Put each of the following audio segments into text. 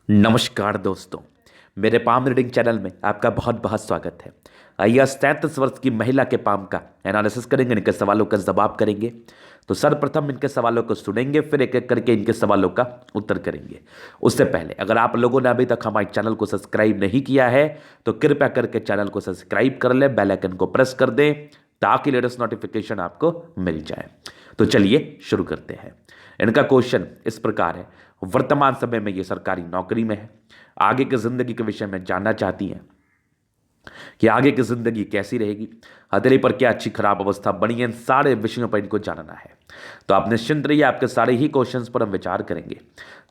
नमस्कार दोस्तों, मेरे पाम रीडिंग चैनल में आपका बहुत बहुत स्वागत है। आइए 37 वर्ष की महिला के पाम का एनालिसिस करेंगे, इनके सवालों का जवाब करेंगे। तो सर्वप्रथम इनके सवालों को सुनेंगे, फिर एक एक करके इनके सवालों का उत्तर करेंगे। उससे पहले अगर आप लोगों ने अभी तक हमारे चैनल को सब्सक्राइब नहीं किया है तो कृपया करके चैनल को सब्सक्राइब कर लें, बेल आइकन को प्रेस कर दें ताकि लेटेस्ट नोटिफिकेशन आपको मिल जाए। तो चलिए शुरू करते हैं। इनका क्वेश्चन इस प्रकार है, वर्तमान समय में ये सरकारी नौकरी में है, आगे की जिंदगी के विषय में जानना चाहती हैं कि आगे की जिंदगी कैसी रहेगी, हथेली पर क्या अच्छी खराब अवस्था बनी है, इन सारे विषयों पर इनको जानना है। तो आप निश्चिंत रहिए, आपके सारे ही क्वेश्चंस पर हम विचार करेंगे,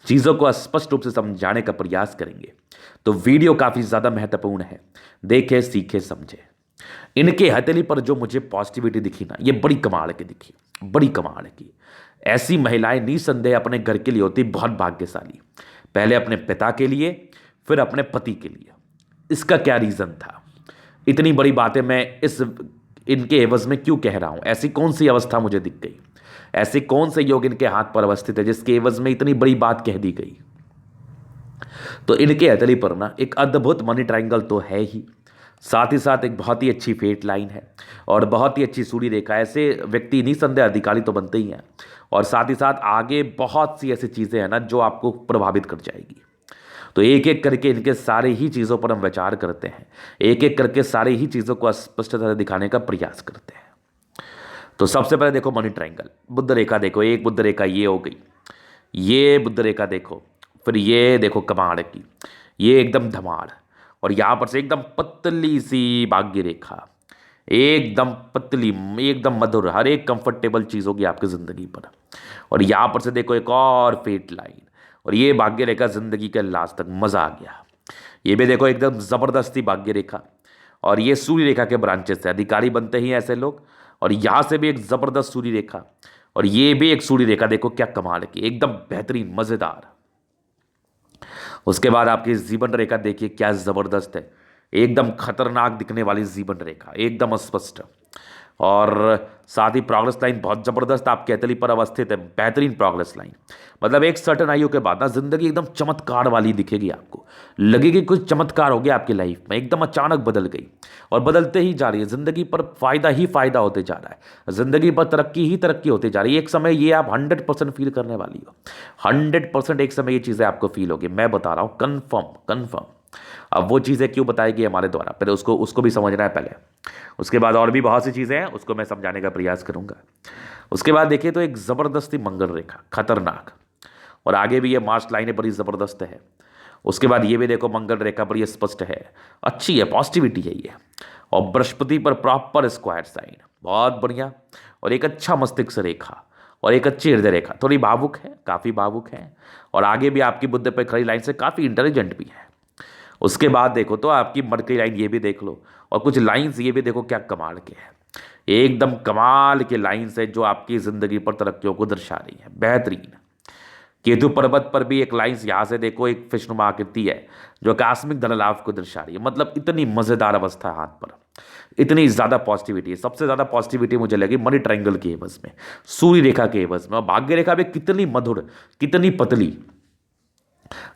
चीज़ों को स्पष्ट रूप से समझाने का प्रयास करेंगे। तो वीडियो काफ़ी ज़्यादा महत्वपूर्ण है, देखे सीखे समझे। इनके हथेली पर जो मुझे पॉजिटिविटी दिखी ना, ये बड़ी कमाल की दिखी, बड़ी कमाल की। ऐसी महिलाएं निसंदेह अपने घर के लिए होती बहुत भाग्यशाली, पहले अपने पिता के लिए फिर अपने पति के लिए। इसका क्या रीज़न था? इतनी बड़ी बातें मैं इस इनके एवज में क्यों कह रहा हूं? ऐसी कौन सी अवस्था मुझे दिख गई, ऐसे कौन से योग इनके हाथ पर अवस्थित है जिसके एवज में इतनी बड़ी बात कह दी गई? तो इनके हथेली पर ना एक अद्भुत मनी ट्रायंगल तो है ही, साथ ही साथ एक बहुत ही अच्छी फेट लाइन है और बहुत ही अच्छी सूर्य रेखा। ऐसे व्यक्ति निसंदेह अधिकारी तो बनते ही हैं, और साथ ही साथ आगे बहुत सी ऐसी चीज़ें हैं ना जो आपको प्रभावित कर जाएगी। तो एक एक करके इनके सारे ही चीज़ों पर हम विचार करते हैं, एक एक करके सारी ही चीज़ों को स्पष्टता से दिखाने का प्रयास करते हैं। तो सबसे पहले देखो मनी ट्रायंगल, बुद्ध रेखा देखो, एक बुद्ध रेखा ये हो गई, ये बुद्ध रेखा देखो, फिर ये देखो कमाड़ की, ये एकदम धमाड़, और यहां पर से एकदम पतली सी भाग्य रेखा, एकदम पतली, एकदम मधुर, हर एक कंफर्टेबल चीज़ होगी आपकी ज़िंदगी पर। और यहां पर से देखो एक और फेट लाइन, और ये भाग्य रेखा ज़िंदगी के लास्ट तक मज़ा आ गया। ये भी देखो एकदम ज़बरदस्ती भाग्य रेखा, और ये सूर्य रेखा के ब्रांचेस से अधिकारी बनते ही ऐसे लोग। और यहाँ से भी एक ज़बरदस्त सूर्य रेखा, और ये भी एक सूर्य रेखा, देखो क्या कमाल की, एकदम बेहतरीन मज़ेदार। उसके बाद आपकी जीवन रेखा देखिए क्या ज़बरदस्त है, एकदम खतरनाक दिखने वाली जीवन रेखा, एकदम स्पष्ट। और साथ ही प्रोग्रेस लाइन बहुत ज़बरदस्त आपके हथेली पर अवस्थित है, बेहतरीन प्रोग्रेस लाइन। मतलब एक सर्टन आयु के बाद ना जिंदगी एकदम चमत्कार वाली दिखेगी आपको, लगेगी कुछ चमत्कार हो गया आपकी लाइफ में, एकदम अचानक बदल गई और बदलते ही जा रही है। जिंदगी पर फायदा ही फायदा होते जा रहा है, जिंदगी पर तरक्की ही तरक्की होती जा रही है। एक समय ये आप 100% फील करने वाली हो, 100% एक समय ये चीज़ें आपको फील होगी, मैं बता रहा हूँ, कन्फर्म कन्फर्म। अब वो चीज़ें क्यों बताएगी हमारे द्वारा, पहले उसको उसको भी समझना है पहले। उसके बाद और भी बहुत सी चीज़ें हैं, उसको मैं समझाने का प्रयास करूंगा। उसके बाद देखिए तो एक ज़बरदस्ती मंगल रेखा, खतरनाक, और आगे भी ये मार्च लाइनें बड़ी ज़बरदस्त है। उसके बाद ये भी देखो मंगल रेखा बड़ी स्पष्ट है, अच्छी है, पॉजिटिविटी है ये। और बृहस्पति पर प्रॉपर स्क्वायर साइन, बहुत बढ़िया। और एक अच्छा मस्तिष्क रेखा, और एक अच्छी हृदय रेखा, थोड़ी भावुक है, काफ़ी भावुक है। और आगे भी आपकी बुद्ध पर खड़ी लाइन से काफ़ी इंटेलिजेंट भी है। उसके बाद देखो तो आपकी मरकरी लाइन ये भी देख लो, और कुछ लाइंस ये भी देखो क्या कमाल के हैं, एकदम कमाल के लाइंस है जो आपकी जिंदगी पर तरक्कियों को दर्शा रही है, बेहतरीन। केतु पर्वत पर भी एक लाइंस यहाँ से देखो, एक फिशनुमा आकृति है जो आकस्मिक धन लाभ को दर्शा रही है। मतलब इतनी मजेदार अवस्था है हाथ पर, इतनी ज्यादा पॉजिटिविटी है। सबसे ज्यादा पॉजिटिविटी मुझे लगी मनी ट्रायंगल के एवज में, सूर्य रेखा के एवज में, और भाग्य रेखा भी कितनी मधुर, कितनी पतली।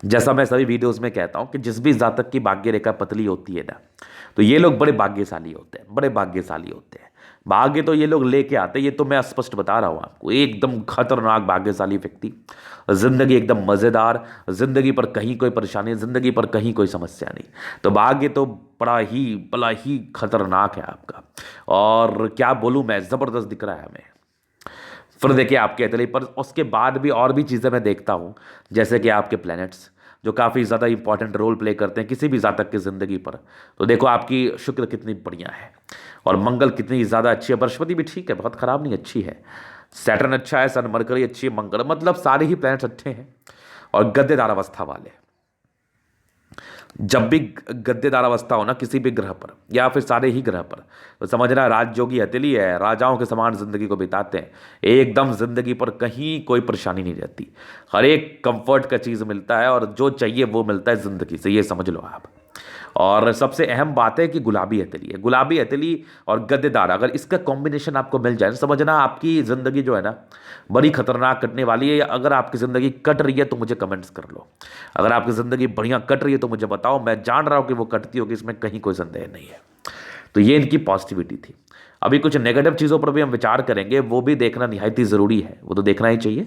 जैसा मैं सभी वीडियोस में कहता हूं कि जिस भी जातक की भाग्य रेखा पतली होती है ना, तो ये लोग बड़े भाग्यशाली होते हैं, बड़े भाग्यशाली होते हैं। भाग्य तो ये लोग लेके आते हैं, ये तो मैं स्पष्ट बता रहा हूं आपको, एकदम खतरनाक भाग्यशाली व्यक्ति। जिंदगी एकदम मजेदार, जिंदगी पर कहीं कोई परेशानी, जिंदगी पर कहीं कोई समस्या नहीं। तो भाग्य तो बड़ा ही खतरनाक है आपका, और क्या बोलूं मैं, जबरदस्त दिख रहा है हमें। फिर देखिए आपके हथेली पर, उसके बाद भी और भी चीज़ें मैं देखता हूँ, जैसे कि आपके प्लैनेट्स जो काफ़ी ज़्यादा इंपॉर्टेंट रोल प्ले करते हैं किसी भी जातक की ज़िंदगी पर। तो देखो आपकी शुक्र कितनी बढ़िया है, और मंगल कितनी ज़्यादा अच्छी है, बृहस्पति भी ठीक है, बहुत ख़राब नहीं, अच्छी है। सैटर्न अच्छा है, सन मरकरी अच्छी है, मंगल, मतलब सारे ही प्लैनेट्स अच्छे हैं। और गद्देदार अवस्था वाले, जब भी गद्देदार अवस्था हो ना किसी भी ग्रह पर या फिर सारे ही ग्रह पर, तो समझना राजयोगी हथेली है, राजाओं के समान जिंदगी को बिताते हैं। एकदम जिंदगी पर कहीं कोई परेशानी नहीं रहती, हर एक कंफर्ट का चीज़ मिलता है, और जो चाहिए वो मिलता है जिंदगी से, ये समझ लो आप। और सबसे अहम बात है कि गुलाबी हथेली है, गुलाबी हथेली और गद्देदार, अगर इसका कॉम्बिनेशन आपको मिल जाए समझना आपकी ज़िंदगी जो है ना बड़ी खतरनाक कटने वाली है। अगर आपकी ज़िंदगी कट रही है तो मुझे कमेंट्स कर लो, अगर आपकी ज़िंदगी बढ़िया कट रही है तो मुझे बताओ, मैं जान रहा हूँ कि वो कटती होगी, इसमें कहीं कोई संदेह नहीं है। तो ये इनकी पॉजिटिविटी थी। अभी कुछ नेगेटिव चीज़ों पर भी हम विचार करेंगे, वो भी देखना निहायत ही ज़रूरी है, वो तो देखना ही चाहिए।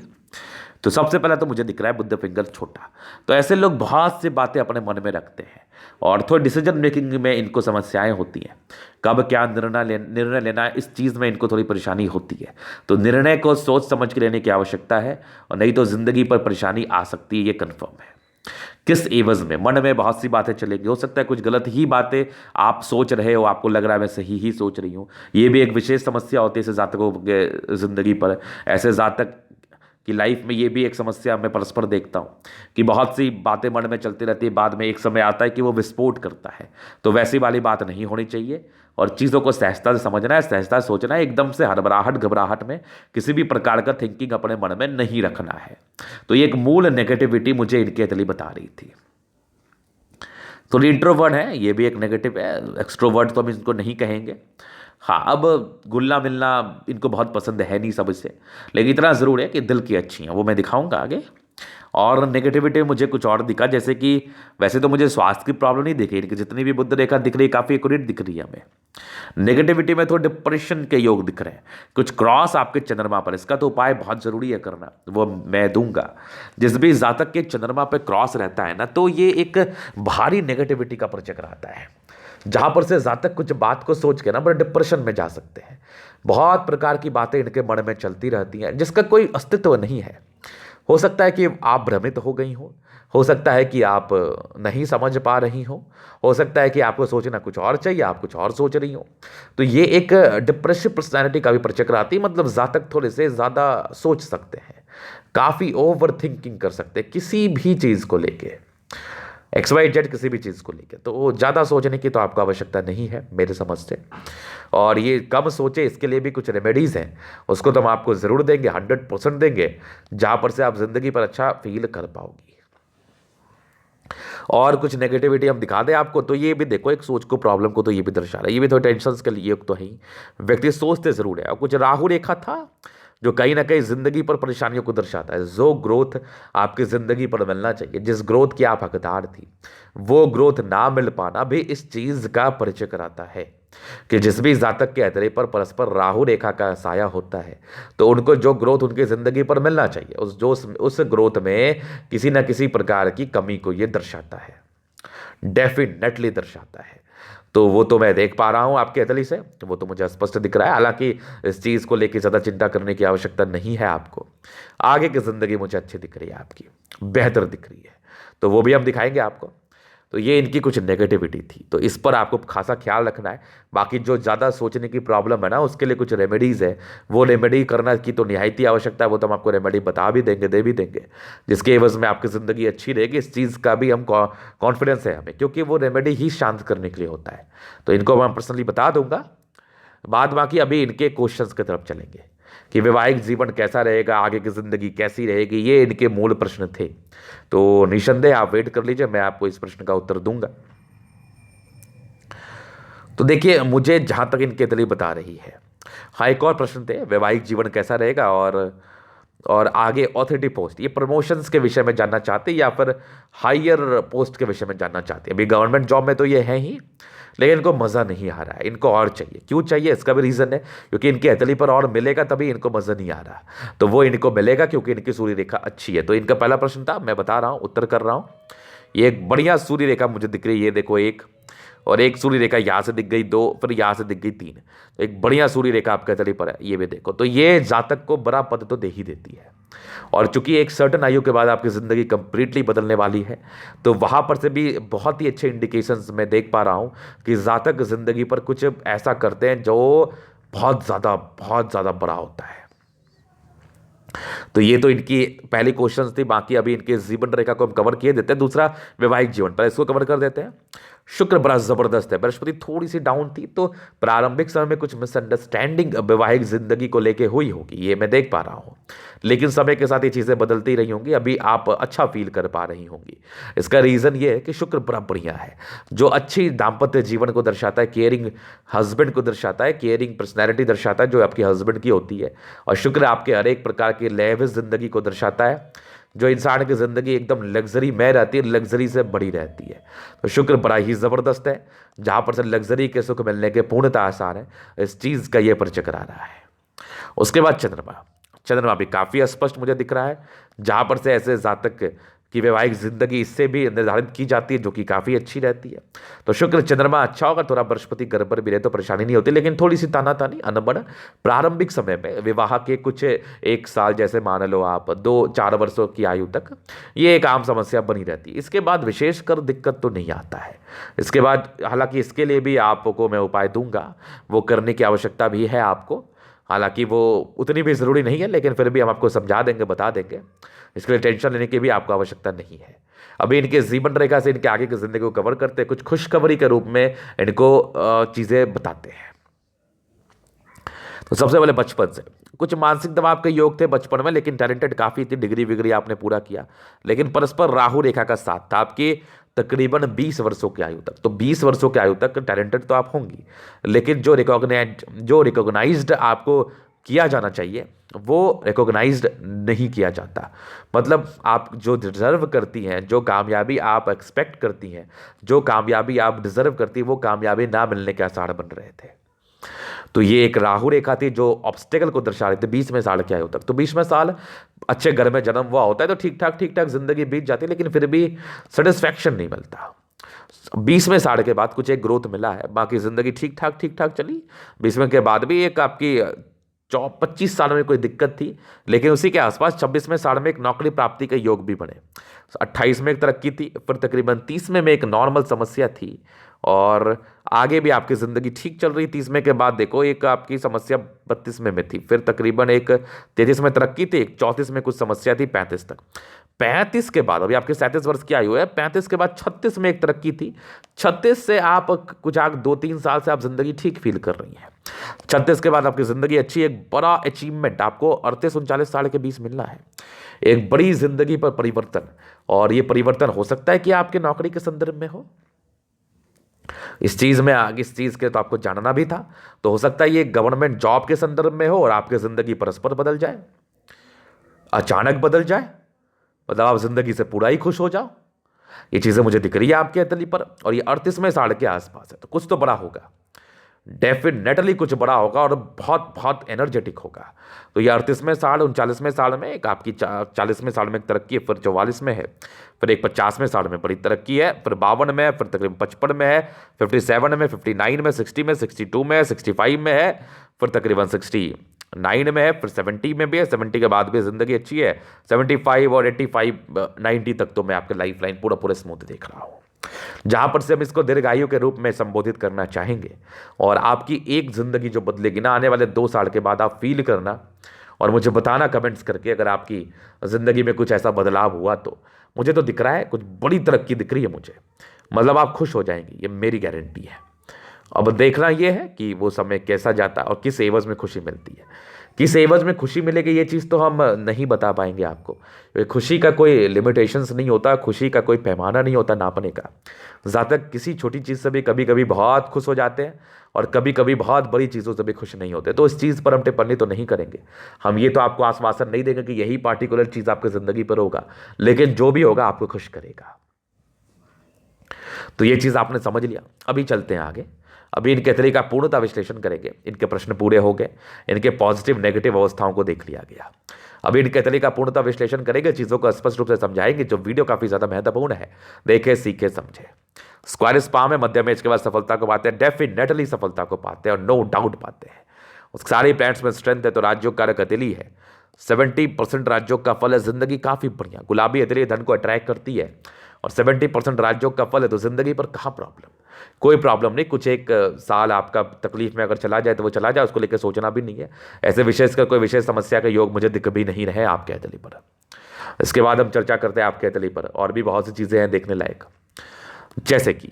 तो सबसे पहले तो मुझे दिख रहा है बुद्ध फिंगर छोटा। तो ऐसे लोग बहुत सी बातें अपने मन में रखते हैं और थोड़ी डिसीजन मेकिंग में इनको समस्याएं होती हैं। कब क्या निर्णय लेना है, इस चीज़ में इनको थोड़ी परेशानी होती है। तो निर्णय को सोच समझ के लेने की आवश्यकता है, और नहीं तो ज़िंदगी पर परेशानी आ सकती है, ये कन्फर्म है। किस एवज में, मन में बहुत सी बातें चलेंगी, हो सकता है कुछ गलत ही बातें आप सोच रहे हो, आपको लग रहा है मैं सही ही सोच रही हूँ। ये भी एक विशेष समस्या होती है ऐसे जातकों के ज़िंदगी पर। ऐसे जातक की लाइफ में ये भी एक समस्या मैं परस्पर देखता हूँ कि बहुत सी बातें मन में चलती रहती है, बाद में एक समय आता है कि वो विस्फोट करता है। तो वैसी वाली बात नहीं होनी चाहिए, और चीज़ों को सहजता से समझना है, सहजता से सोचना है, एकदम से हड़बड़ाहट घबराहट में किसी भी प्रकार का थिंकिंग अपने मन में नहीं रखना है। तो ये एक मूल नेगेटिविटी मुझे इनके अतली बता रही थी। तो इंट्रोवर्ट है, ये भी एक नेगेटिव है। एक्सट्रोवर्ट तो हम इनको नहीं कहेंगे। हाँ, अब घुलना मिलना इनको बहुत पसंद है नहीं सबसे, लेकिन इतना ज़रूर है कि दिल की अच्छी हैं, वो मैं दिखाऊंगा आगे। और नेगेटिविटी मुझे कुछ और दिखा, जैसे कि वैसे तो मुझे स्वास्थ्य की प्रॉब्लम नहीं दिखी, इनकी जितनी भी बुद्ध रेखा दिख रही है काफ़ी एक्यूरेट दिख रही है हमें। नेगेटिविटी में थोड़ा डिप्रेशन के योग दिख रहे हैं, कुछ क्रॉस आपके चंद्रमा पर। इसका तो उपाय बहुत ज़रूरी है करना, वो मैं दूंगा। जिस भी जातक के चंद्रमा पे क्रॉस रहता है ना, तो ये एक भारी नेगेटिविटी का परिचय कराता है, जहाँ पर से जातक कुछ बात को सोच के ना बड़े डिप्रेशन में जा सकते हैं। बहुत प्रकार की बातें इनके मन में चलती रहती हैं जिसका कोई अस्तित्व नहीं है। हो सकता है कि आप भ्रमित हो सकता है कि आप नहीं समझ पा रही हो सकता है कि आपको सोचना कुछ और चाहिए, आप कुछ और सोच रही हो। तो ये एक डिप्रेसिव पर्सनैलिटी का भी परिचय कराती है, मतलब जातक थोड़े से ज़्यादा सोच सकते हैं, काफ़ी ओवर थिंकिंग कर सकते हैं किसी भी चीज़ को लेके, XYZ किसी भी चीज़ को लेकर। तो वो ज़्यादा सोचने की तो आपको आवश्यकता नहीं है मेरे समझ से। और ये कम सोचे, इसके लिए भी कुछ रेमेडीज़ हैं, उसको तो हम आपको ज़रूर देंगे, 100% देंगे, जहाँ पर से आप ज़िंदगी पर अच्छा फील कर पाओगी। और कुछ नेगेटिविटी हम दिखा दें आपको, तो ये भी देखो एक सोच को, प्रॉब्लम को तो ये भी दर्शा रहा है, ये भी थोड़ी टेंशन के लिए तो है ही, व्यक्ति सोचते ज़रूर है। और कुछ राहु रेखा था जो कहीं ना कहीं जिंदगी पर परेशानियों को दर्शाता है। जो ग्रोथ आपकी जिंदगी पर मिलना चाहिए, जिस ग्रोथ की आप हकदार थी, वो ग्रोथ ना मिल पाना भी इस चीज का परिचय कराता है कि जिस भी जातक के अतरे पर परस्पर राहु रेखा का साया होता है, तो उनको जो ग्रोथ उनकी जिंदगी पर मिलना चाहिए, उस ग्रोथ में किसी ना किसी प्रकार की कमी को ये दर्शाता है, डेफिनेटली दर्शाता है। तो वो तो मैं देख पा रहा हूँ आपके अतली से, वो तो मुझे स्पष्ट दिख रहा है। हालांकि इस चीज़ को लेकर ज़्यादा चिंता करने की आवश्यकता नहीं है आपको। आगे की ज़िंदगी मुझे अच्छी दिख रही है, आपकी बेहतर दिख रही है, तो वो भी हम दिखाएंगे आपको। तो ये इनकी कुछ नेगेटिविटी थी, तो इस पर आपको खासा ख्याल रखना है। बाकी जो ज़्यादा सोचने की प्रॉब्लम है ना, उसके लिए कुछ रेमेडीज़ है, वो रेमेडी करना की तो निहायती आवश्यकता है। वो तो हम आपको रेमेडी बता भी देंगे, दे भी देंगे, जिसके एवज में आपकी ज़िंदगी अच्छी रहेगी। इस चीज़ का भी हम कॉन्फिडेंस है हमें, क्योंकि वो रेमेडी ही शांत करने के लिए होता है। तो इनको मैं पर्सनली बता दूंगा। बाद बाकी अभी इनके क्वेश्चंस की तरफ चलेंगे कि वैवाहिक जीवन कैसा रहेगा, आगे की ज़िंदगी कैसी रहेगी, ये इनके मूल प्रश्न थे। तो निसंदेह आप वेट कर लीजिए, मैं आपको इस प्रश्न का उत्तर दूंगा। तो देखिए, मुझे जहां तक इनके दलील बता रही है, हाँ एक और प्रश्न थे, वैवाहिक जीवन कैसा रहेगा, और आगे ऑथोरिटी पोस्ट, ये प्रमोशंस के विषय में जानना चाहते हैं या फिर हायर पोस्ट के विषय में जानना चाहते हैं। अभी गवर्नमेंट जॉब में तो ये है ही, लेकिन इनको मज़ा नहीं आ रहा है, इनको और चाहिए। क्यों चाहिए, इसका भी रीज़न है, क्योंकि इनकी हथेली पर और मिलेगा तभी इनको मज़ा नहीं आ रहा। तो वो इनको मिलेगा क्योंकि इनकी सूर्य रेखा अच्छी है। तो इनका पहला प्रश्न था, मैं बता रहा हूँ, उत्तर कर रहा हूँ। ये एक बढ़िया सूर्य रेखा मुझे दिख रही है, ये देखो एक, और एक सूर्य रेखा यहाँ से दिख गई 2, फिर यहाँ से दिख गई 3। तो एक बढ़िया सूर्य रेखा आपके हथेली पर है, ये भी देखो। तो ये जातक को बड़ा पद तो दे ही देती है, और चूंकि एक सर्टन आयु के बाद आपकी ज़िंदगी कंप्लीटली बदलने वाली है, तो वहाँ पर से भी बहुत ही अच्छे इंडिकेशंस मैं देख पा रहा हूँ कि जातक ज़िंदगी पर कुछ ऐसा करते हैं जो बहुत ज़्यादा बड़ा होता है। तो ये तो इनकी पहली क्वेश्चन थी। बाकी अभी इनके जीवन रेखा को हम कवर किए देते हैं। दूसरा, वैवाहिक जीवन, पहले इसको कवर कर देते हैं। शुक्र बड़ा जबरदस्त है। बृहस्पति थोड़ी सी डाउन थी, तो प्रारंभिक समय में कुछ मिसअंडरस्टैंडिंग वैवाहिक जिंदगी को लेके हुई होगी, ये मैं देख पा रहा हूँ। लेकिन समय के साथ ये चीज़ें बदलती रही होंगी, अभी आप अच्छा फील कर पा रही होंगी। इसका रीज़न ये है कि शुक्र बड़ा बढ़िया है, जो अच्छी दाम्पत्य जीवन को दर्शाता है, केयरिंग हस्बैंड को दर्शाता है, केयरिंग पर्सनैलिटी दर्शाता है जो आपकी हस्बैंड की होती है। और शुक्र आपके हर एक प्रकार की लेविश जिंदगी को दर्शाता है, जो इंसान की ज़िंदगी एकदम लग्जरी में रहती है, लग्जरी से बड़ी रहती है। तो शुक्र बड़ा ही ज़बरदस्त है, जहाँ पर से लग्जरी के सुख मिलने के पूर्णतः आसार है, इस चीज़ का ये परिचय करा रहा है। उसके बाद चंद्रमा, चंद्रमा भी काफ़ी स्पष्ट मुझे दिख रहा है, जहाँ पर से ऐसे जातक की वैवाहिक जिंदगी इससे भी निर्धारित की जाती है, जो कि काफ़ी अच्छी रहती है। तो शुक्र चंद्रमा अच्छा होगा, थोड़ा बृहस्पति घर पर भी रहे तो परेशानी नहीं होती, लेकिन थोड़ी सी तानातानी अनबन प्रारंभिक समय में विवाह के कुछ 1 साल, जैसे मान लो आप 2-4 वर्षों की आयु तक, ये एक आम समस्या बनी रहती है। इसके बाद विशेषकर दिक्कत तो नहीं आता है। इसके बाद हालांकि इसके लिए भी आपको मैं उपाय दूंगा, वो करने की आवश्यकता भी है आपको। हालांकि वो उतनी भी ज़रूरी नहीं है, लेकिन फिर भी हम आपको समझा देंगे, बता देंगे। इसके लिए टेंशन लेने की भी आपको आवश्यकता नहीं है। अभी इनके जीवन रेखा से इनके आगे की ज़िंदगी को कवर करते हैं, कुछ खुशखबरी के रूप में इनको चीज़ें बताते हैं। तो सबसे पहले बचपन से कुछ मानसिक दबाव के योग थे बचपन में, लेकिन टैलेंटेड काफ़ी थी, डिग्री विग्री आपने पूरा किया। लेकिन परस्पर राहु रेखा का साथ था आपकी तकरीबन 20 वर्षों की आयु तक। तो 20 वर्षों की आयु तक टैलेंटेड तो आप होंगी, लेकिन जो रिकॉग्नाइज्ड आपको किया जाना चाहिए वो रिकॉग्नाइज्ड नहीं किया जाता। मतलब आप जो डिजर्व करती हैं, जो कामयाबी आप एक्सपेक्ट करती हैं, जो कामयाबी आप डिजर्व करती हैं, वो कामयाबी ना मिलने के आसार बन रहे थे। तो ये एक राहु रेखा थी जो ऑब्स्टेकल को दर्शा रही थी 20वें साल की आयु तक। तो 20वें साल अच्छे घर में जन्म हुआ होता है तो ठीक ठाक जिंदगी बीत जाती है, लेकिन फिर भी सेटिस्फैक्शन नहीं मिलता। 20वें साल के बाद कुछ एक ग्रोथ मिला है, बाकी जिंदगी ठीक ठाक चली। 20वें के बाद भी एक आपकी 25 साल में कोई दिक्कत थी, लेकिन उसी के आसपास 26वें साल में एक नौकरी प्राप्ति के योग भी बने। 28 में एक तरक्की थी, फिर तकरीबन 30 में एक नॉर्मल समस्या थी, और आगे भी आपकी ज़िंदगी ठीक चल रही। 30वें के बाद देखो एक आपकी समस्या 32वें में थी, फिर तकरीबन एक 33 में तरक्की थी, एक 34 में कुछ समस्या थी, 35 तक। 35 के बाद, अभी आपके 37 वर्ष की आयु है, 35 के बाद 36 में एक तरक्की थी। 36 से आप कुछ आग 2-3 साल से आप जिंदगी ठीक फील कर रही हैं। 36 के बाद आपकी जिंदगी अच्छी, एक बड़ा अचीवमेंट आपको 38-39 साल के बीच मिलना है, एक बड़ी जिंदगी पर परिवर्तन। और ये परिवर्तन हो सकता है कि आपके नौकरी के संदर्भ में हो, इस चीज में आगे इस चीज के तो आपको जानना भी था। तो हो सकता है ये गवर्नमेंट जॉब के संदर्भ में हो और आपकी जिंदगी परस्पर बदल जाए, अचानक बदल जाए, मतलब आप जिंदगी से पूरा ही खुश हो जाओ। ये चीजें मुझे दिख रही है आपके अतली पर, और ये 38वें साल के आसपास है, तो कुछ तो बड़ा होगा, डेफिनेटली कुछ बड़ा होगा और बहुत बहुत एनर्जेटिक होगा। तो ये 38वें साल, 39वें साल में एक आपकी 40वें साल में एक तरक्की है, फिर 44 में है, फिर एक 50वें साल में बड़ी तरक्की है, फिर 52 में है, फिर तकरीबन 55 में है, 57 में, 59 में, 60 में, 62 में, 65 में है, फिर तकरीबन 69 में है, फिर 70 में भी है। 70 के बाद भी जिंदगी अच्छी है। 75 और 85, 90 तक तो मैं आपके लाइफ लाइन पूरा स्मूथ देख रहा हूँ, जहां पर से हम इसको दीर्घायु के रूप में संबोधित करना चाहेंगे। और आपकी एक जिंदगी जो बदलेगी ना, आने वाले 2 साल के बाद आप फील करना और मुझे बताना कमेंट्स करके, अगर आपकी जिंदगी में कुछ ऐसा बदलाव हुआ। तो मुझे तो दिख रहा है कुछ बड़ी तरक्की दिख रही है मुझे, मतलब आप खुश हो जाएंगी, ये मेरी गारंटी है। अब देखना यह है कि वो समय कैसा जाता है और किस एवज में खुशी मिलती है, किस एवज में खुशी मिलेगी, ये चीज़ तो हम नहीं बता पाएंगे आपको। खुशी का कोई लिमिटेशंस नहीं होता, खुशी का कोई पैमाना नहीं होता नापने का। ज़्यादातर किसी छोटी चीज़ से भी कभी कभी बहुत खुश हो जाते हैं और कभी कभी बहुत बड़ी चीज़ों से भी खुश नहीं होते। तो इस चीज़ पर हम टिप्पणी तो नहीं करेंगे, हम ये तो आपको आश्वासन नहीं देंगे कि यही पार्टिकुलर चीज़ आपकी ज़िंदगी पर होगा, लेकिन जो भी होगा आपको खुश करेगा। तो ये चीज़ आपने समझ लिया। अभी चलते हैं आगे। अभी इनके तरीके का पूर्णतः विश्लेषण करेंगे, इनके प्रश्न पूरे हो गए, इनके पॉजिटिव नेगेटिव अवस्थाओं को देख लिया गया। अभी इनके तरीके का पूर्णतः विश्लेषण करेंगे, चीज़ों को स्पष्ट रूप से समझाएंगे, जो वीडियो काफ़ी ज़्यादा महत्वपूर्ण है। देखें, सीखे, समझे। स्क्वायर स्पाम में मध्यम एज के बाद सफलता को पाते हैं, डेफिनेटली सफलता को पाते हैं और नो डाउट पाते हैं। उस सारे प्लैनेट्स में स्ट्रेंथ है, तो राज्यों का हथेली है। 70% राज्यों का फल है जिंदगी काफ़ी बढ़िया, गुलाबी हथेली धन को अट्रैक्ट करती है, और 70% राज्यों का फल है, तो जिंदगी पर कहाँ प्रॉब्लम, कोई प्रॉब्लम नहीं। कुछ एक साल आपका तकलीफ में अगर चला जाए तो वो चला जाए, उसको लेकर सोचना भी नहीं है। ऐसे विशेषकर कोई विशेष समस्या का योग मुझे दिख भी नहीं रहे आपके हथेली पर। इसके बाद हम चर्चा करते हैं आपके हथेली पर और भी बहुत सी चीज़ें हैं देखने लायक, जैसे कि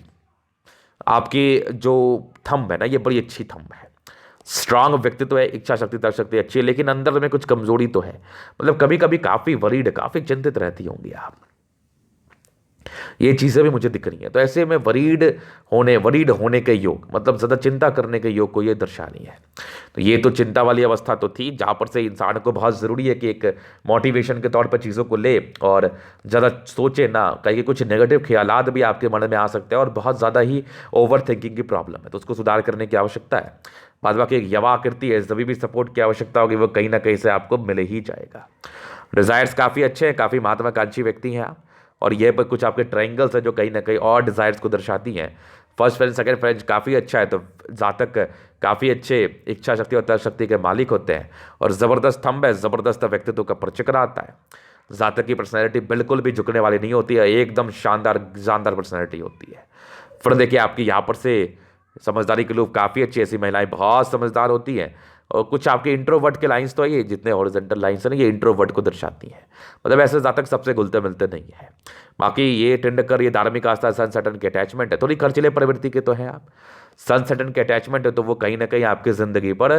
आपकी जो थंब है ना, ये बड़ी अच्छी थंब है। स्ट्रांग व्यक्तित्व है, इच्छा शक्ति तर्क शक्ति अच्छी है, लेकिन अंदर में कुछ कमजोरी तो है। मतलब कभी कभी काफी वरीड, काफी चिंतित रहती होंगी आप। ये चीजें भी मुझे दिख रही हैं। तो ऐसे में वरीड होने के योग, मतलब ज्यादा चिंता करने के योग को ये दर्शा रही है। तो ये तो चिंता वाली अवस्था तो थी, जहां पर से इंसान को बहुत जरूरी है कि एक मोटिवेशन के तौर पर चीजों को ले और ज्यादा सोचे ना, कहीं कुछ नेगेटिव ख्यालात भी आपके मन में आ सकते हैं और बहुत ज्यादा ही ओवर थिंकिंग की प्रॉब्लम है, तो उसको सुधार करने की आवश्यकता है। बाद बाकी एक यवा आकृति है, जब भी सपोर्ट की आवश्यकता होगी वो कहीं ना कहीं से आपको मिल ही जाएगा। डिजायर्स काफ़ी अच्छे हैं, काफ़ी महत्वाकांक्षी व्यक्ति हैं आप। और ये पर कुछ आपके ट्रायंगल्स हैं जो कहीं ना कहीं और डिजायर्स को दर्शाती हैं। फर्स्ट फ्रेंड सेकंड फ्रेंड काफ़ी अच्छा है, तो जातक काफ़ी अच्छे इच्छा शक्ति और तर्क शक्ति के मालिक होते हैं। और ज़बरदस्त थंब है, ज़बरदस्त व्यक्तित्व का परिचय आता है। जातक की पर्सनैलिटी बिल्कुल भी झुकने वाली नहीं होती है, एकदम शानदार शानदार पर्सनैलिटी होती है। फिर देखिए आपकी यहाँ पर से समझदारी के लोग काफ़ी अच्छी, ऐसी महिलाएं बहुत समझदार होती हैं। और कुछ आपके इंट्रोवर्ट के लाइंस तो है, ये जितने हॉरिजॉन्टल लाइंस हैं ना, ये इंट्रोवर्ट को दर्शाती हैं। मतलब ऐसे जातक सबसे घुलते मिलते नहीं है। बाकी ये टेंडकर, ये धार्मिक आस्था, सन सैटर्न के अटैचमेंट है, थोड़ी खर्चीले प्रवृत्ति के तो हैं आप। सन सैटर्न के अटैचमेंट है तो वो कहीं ना कहीं आपकी जिंदगी पर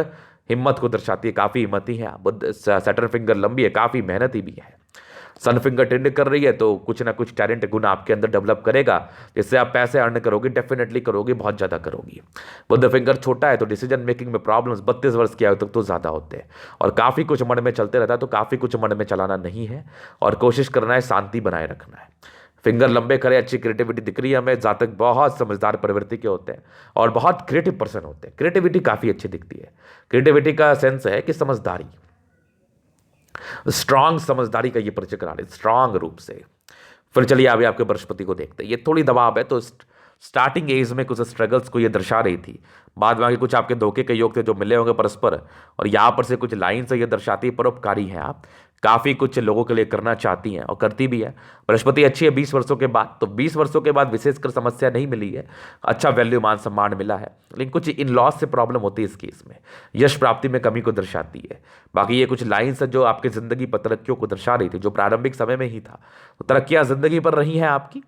हिम्मत को दर्शाती है, काफ़ी हिम्मती है आप। बुध सैटर्न फिंगर लंबी है, काफ़ी मेहनती भी है। सन फिंगर टेंड कर रही है तो कुछ ना कुछ टैलेंट गुण आपके अंदर डेवलप करेगा, जिससे आप पैसे अर्न करोगे, डेफिनेटली करोगे, बहुत ज़्यादा करोगी। बुध फिंगर छोटा है तो डिसीजन मेकिंग में प्रॉब्लम्स 32 वर्ष की आयु तक तो ज़्यादा होते हैं। और काफ़ी कुछ मन में चलते रहता है, तो काफ़ी कुछ मन में चलाना नहीं है और कोशिश करना है शांति बनाए रखना है। फिंगर लंबे करे, अच्छी क्रिएटिविटी दिख रही है हमें। जातक बहुत समझदार प्रवृत्ति के होते हैं और बहुत क्रिएटिव पर्सन होते हैं। क्रिएटिविटी काफ़ी अच्छी दिखती है। क्रिएटिविटी का सेंस है कि समझदारी, स्ट्रांग समझदारी का ये परिचय करा रहे स्ट्रांग रूप से। फिर चलिए अभी आपके बृहस्पति को देखते हैं। ये थोड़ी दबाव है, तो स्टार्टिंग एज में कुछ स्ट्रगल्स को ये दर्शा रही थी। बाद में आगे कुछ आपके धोखे के योग थे जो मिले होंगे परस्पर। और यहाँ पर से कुछ लाइन से ये दर्शाती है परोपकारी हैं आप, काफ़ी कुछ लोगों के लिए करना चाहती हैं और करती भी है। बृहस्पति अच्छी है 20 वर्षों के बाद, तो 20 वर्षों के बाद विशेषकर समस्या नहीं मिली है, अच्छा वैल्यू मान सम्मान मिला है। लेकिन कुछ इन लॉस से प्रॉब्लम होती है इस केस में, यश प्राप्ति में कमी को दर्शाती है। बाकी ये कुछ लाइन्स है जो आपकी जिंदगी पर तरक्कियों को दर्शा रही थी, जो प्रारंभिक समय में ही था, तो तरक्कियां जिंदगी पर रही हैं आपकी।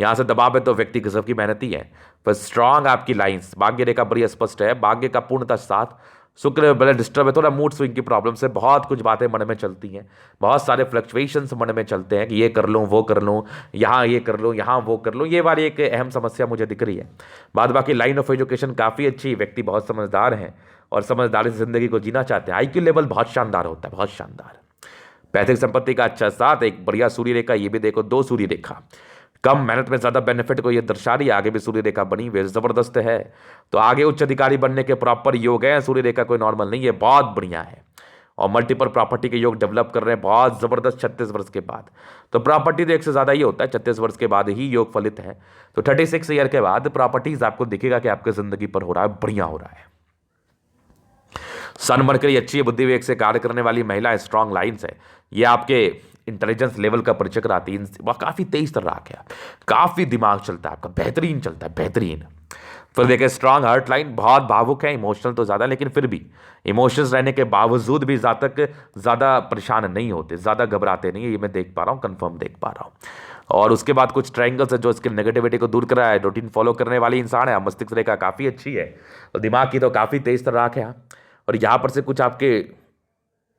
यहाँ से दबाव है तो व्यक्ति गजब की मेहनती है। पर स्ट्रांग आपकी लाइन्स, भाग्य रेखा बड़ी स्पष्ट है, भाग्य का पूर्णतः साथ। शुक्र बड़े डिस्टर्ब है, थोड़ा मूड स्विंग की प्रॉब्लम से बहुत कुछ बातें मन में चलती हैं, बहुत सारे फ्लक्चुएशंस मन में चलते हैं कि ये कर लूँ, वो कर लूँ, यहाँ ये कर लूँ, यहाँ वो कर लूँ। ये वाली एक अहम समस्या मुझे दिख रही है। बाद बाकी लाइन ऑफ एजुकेशन काफ़ी अच्छी, व्यक्ति बहुत समझदार हैं और समझदारी से जिंदगी को जीना चाहते हैं। आईक्यू लेवल बहुत शानदार होता है, बहुत शानदार। पैतृक संपत्ति का अच्छा साथ, एक बढ़िया सूर्य रेखा, ये भी देखो 2 सूर्य रेखा, कम मेहनत में ज़्यादा बेनिफिट को ये दर्शा रही है। आगे भी सूर्य रेखा बनी हुई है, ज़बरदस्त है। तो आगे उच्च अधिकारी बनने के प्रॉपर योग है। सूर्य रेखा कोई नॉर्मल नहीं है, बहुत बढ़िया है। और मल्टीपल प्रॉपर्टी के योग डेवलप कर रहे हैं, बहुत ज़बरदस्त 36 वर्ष के बाद। तो प्रॉपर्टी तो एक से ज़्यादा ही होता है, 36 वर्ष के बाद ही योग फलित है। तो 36 ईयर के बाद प्रॉपर्टीज आपको दिखेगा कि आपकी ज़िंदगी पर हो रहा है, बढ़िया हो रहा है। सन मरकरी अच्छी है, बुद्धि विवेक से कार्य करने वाली महिला है, स्ट्रांग लाइन्स है। ये आपके इंटेलिजेंस लेवल का परिचय कराती है। वह काफ़ी तेज तर्राक है, काफ़ी दिमाग चलता है आपका, बेहतरीन चलता है, बेहतरीन। फिर देखें स्ट्रांग हार्ट लाइन, बहुत भावुक है, इमोशनल तो ज़्यादा, लेकिन फिर भी इमोशंस रहने के बावजूद भी जातक ज़्यादा परेशान नहीं होते, ज़्यादा घबराते नहीं है। ये मैं देख पा रहा हूँ, कन्फर्म देख पा रहा हूँ। और उसके बाद कुछ ट्रायंगल्स है जो इसके नेगेटिविटी को दूर कर रहा है। रूटीन फॉलो करने वाली इंसान है, मस्तिष्क रेखा काफ़ी अच्छी है और दिमाग की तो काफ़ी तेज तर्राक है। और यहाँ पर से कुछ आपके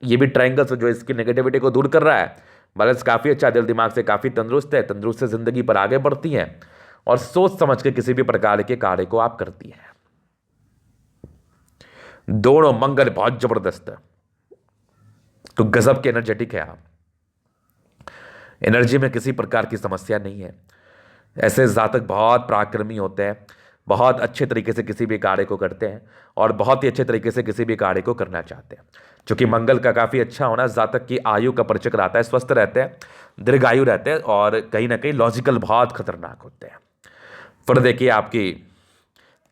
ये भी ट्रायंगल्स जो इसकी नेगेटिविटी को दूर कर रहा है। बैलेंस काफ़ी अच्छा, दिल दिमाग से काफ़ी तंदुरुस्त है, तंदुरुस्त से जिंदगी पर आगे बढ़ती हैं और सोच समझ के किसी भी प्रकार के कार्य को आप करती हैं। दोनों मंगल बहुत जबरदस्त है, तो गजब के एनर्जेटिक है आप, एनर्जी में किसी प्रकार की समस्या नहीं है। ऐसे जातक बहुत पराक्रमी होते हैं, बहुत अच्छे तरीके से किसी भी कार्य को करते हैं और बहुत ही अच्छे तरीके से किसी भी कार्य को करना चाहते हैं। क्योंकि मंगल का काफ़ी अच्छा होना जातक की आयु का परिचय कराता है, स्वस्थ रहते हैं, दीर्घायु रहते हैं और कहीं ना कहीं लॉजिकल बहुत खतरनाक होते हैं। फिर देखिए आपकी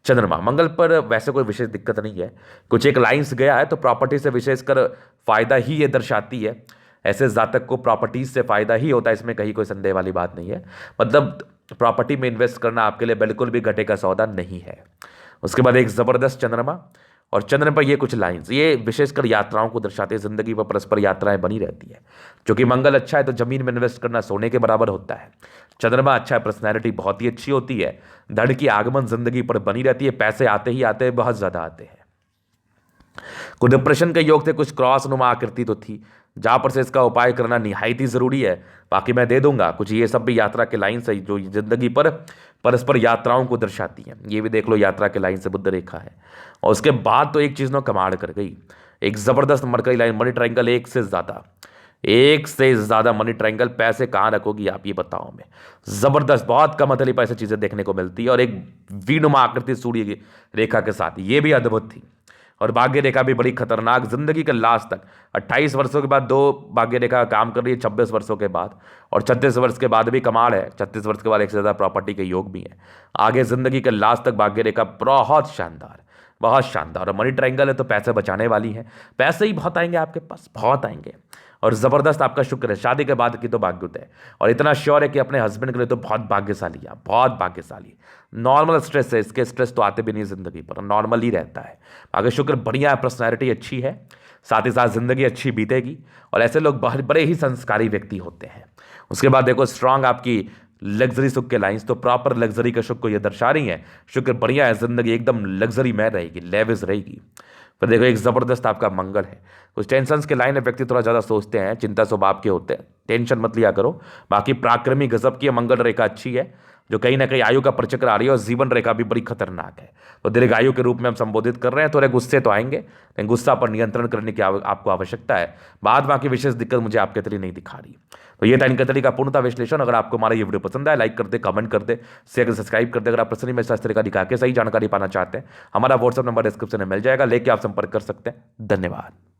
चंद्रमा, मंगल पर वैसे कोई विशेष दिक्कत नहीं है, कुछ एक लाइंस गया है तो प्रॉपर्टी से विशेषकर फायदा ही ये दर्शाती है। ऐसे जातक को प्रॉपर्टीज से फायदा ही होता है, इसमें कहीं कोई संदेह वाली बात नहीं है। मतलब प्रॉपर्टी में इन्वेस्ट करना आपके लिए बिल्कुल भी घटे का सौदा नहीं है। उसके बाद एक ज़बरदस्त चंद्रमा और चंद्रमा पर ये कुछ लाइंस, ये विशेषकर यात्राओं को दर्शाते हैं। जिंदगी पर परस्पर यात्राएं बनी रहती है। क्योंकि मंगल अच्छा है तो जमीन में इन्वेस्ट करना सोने के बराबर होता है। चंद्रमा अच्छा है, पर्सनैलिटी बहुत ही अच्छी होती है। धन की आगमन जिंदगी पर बनी रहती है, पैसे आते ही आते हैं, बहुत ज्यादा आते हैं। कुछ डिप्रेशन के योग थे, कुछ क्रॉस नुमा आकृति तो थी, जहां पर से इसका उपाय करना निहायत ही जरूरी है। बाकी मैं दे दूंगा कुछ, ये सब भी यात्रा के लाइन से जो जिंदगी पर परस्पर यात्राओं को दर्शाती है। ये भी देख लो, यात्रा के लाइन से बुद्ध रेखा है। और उसके बाद तो एक चीज ने कमाल कर गई, एक जबरदस्त मरकरी लाइन, मनी ट्रायंगल, एक से ज्यादा मनी ट्रायंगल। पैसे कहाँ रखोगी आप, ये बताओ हमें। जबरदस्त, बहुत कम अतली पैसे चीजें देखने को मिलती है। और एक वीनुमा आकृति सूर्य रेखा के साथ, ये भी अद्भुत थी। और भाग्य रेखा भी बड़ी खतरनाक, जिंदगी के लास्ट तक 28 वर्षों के बाद दो भाग्य रेखा काम कर रही है, 26 वर्षों के बाद। और 36 वर्ष के बाद भी कमाल है, 36 वर्ष के बाद एक से ज़्यादा प्रॉपर्टी के योग भी है। आगे जिंदगी के लास्ट तक भाग्य रेखा बहुत शानदार, बहुत शानदार। और मनी ट्रायंगल है तो पैसे बचाने वाली है, पैसे ही बहुत आएंगे आपके पास, बहुत आएंगे। और ज़बरदस्त आपका शुक्र है, शादी के बाद की तो भाग्योदय है। और इतना श्योर है कि अपने हस्बैंड के लिए तो बहुत भाग्यशाली है, बहुत भाग्यशाली। नॉर्मल स्ट्रेस है, इसके स्ट्रेस तो आते भी नहीं जिंदगी पर, नॉर्मल ही रहता है। आगे शुक्र बढ़िया है, पर्सनैलिटी अच्छी है, साथ ही साथ जिंदगी अच्छी बीतेगी। और ऐसे लोग बहुत बड़े ही संस्कारी व्यक्ति होते हैं। उसके बाद देखो स्ट्रांग आपकी लग्जरी सुख के लाइंस, तो प्रॉपर लग्जरी का सुख को ये दर्शा रही है। शुक्र बढ़िया है, जिंदगी एकदम लग्जरी में रहेगी, लेविस रहेगी। फिर देखो एक जबरदस्त आपका मंगल है। कुछ टेंशन के लाइन में व्यक्ति थोड़ा ज्यादा सोचते हैं, चिंता स्वभाव के होते हैं, टेंशन मत लिया करो। बाकी पराक्रमी गजब की मंगल रेखा अच्छी है, जो कहीं ना कहीं आयु का प्रचक्र आ रही है। और जीवन रेखा भी बड़ी खतरनाक है, तो दीर्घायु के रूप में हम संबोधित कर रहे हैं। थोड़े गुस्से तो आएंगे, लेकिन गुस्सा पर नियंत्रण करने की आपको आवश्यकता है। बाद बाकी विशेष दिक्कत मुझे आपके तरी नहीं दिखा रही। तो ये था इनका तरीका पूर्णता विश्लेषण। अगर आपको हमारा ये वीडियो पसंद आया, लाइक कर दे, कमेंट कर दे, शेयर सब्सक्राइब कर दे। अगर आप प्रश्न में इस तरीका दिखा के सही जानकारी पाना चाहते हैं, हमारा व्हाट्सएप नंबर डिस्क्रिप्शन में मिल जाएगा, लेके आप संपर्क कर सकते हैं। धन्यवाद।